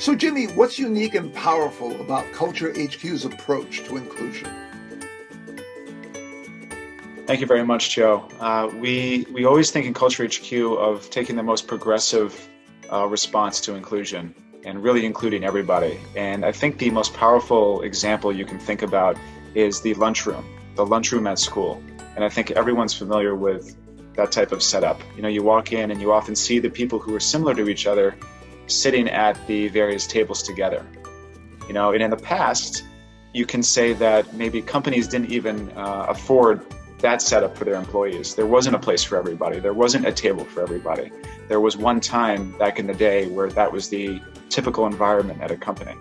So Jimmy, what's unique and powerful about CultureHQ's approach to inclusion? Thank you very much, Joe. We always think in CultureHQ of taking the most progressive response to inclusion and really including everybody. And I think the most powerful example you can think about is the lunchroom at school. And I think everyone's familiar with that type of setup. You know, you walk in and you often see the people who are similar to each other sitting at the various tables together. You know, and in the past, you can say that maybe companies didn't even afford that setup for their employees. There wasn't a place for everybody. There wasn't a table for everybody. There was one time back in the day where that was the typical environment at a company.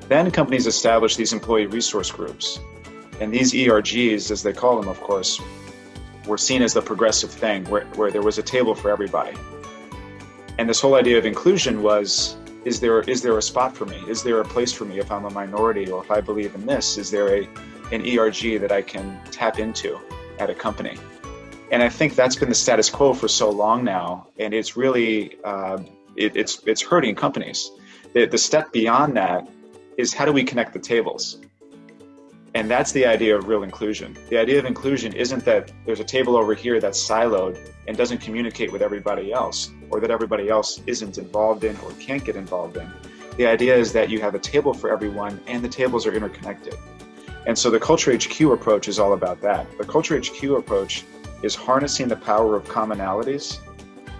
Then companies established these employee resource groups. And these ERGs, as they call them, of course, were seen as the progressive thing where there was a table for everybody. And this whole idea of inclusion was, is there a spot for me? Is there a place for me if I'm a minority, or if I believe in this? Is there an ERG that I can tap into at a company? And I think that's been the status quo for so long now, and it's really it's hurting companies. The step beyond that is, how do we connect the tables? And that's the idea of real inclusion. The idea of inclusion isn't that there's a table over here that's siloed and doesn't communicate with everybody else, or that everybody else isn't involved in or can't get involved in. The idea is that you have a table for everyone and the tables are interconnected. And so the CultureHQ approach is all about that. The CultureHQ approach is harnessing the power of commonalities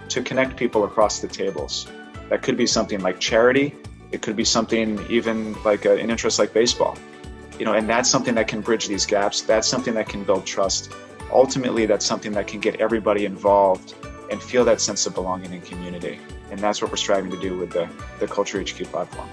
to connect people across the tables. That could be something like charity. It could be something even like an interest like baseball. You know, and that's something that can bridge these gaps. That's something that can build trust. Ultimately, that's something that can get everybody involved and feel that sense of belonging and community. And that's what we're striving to do with the CultureHQ platform.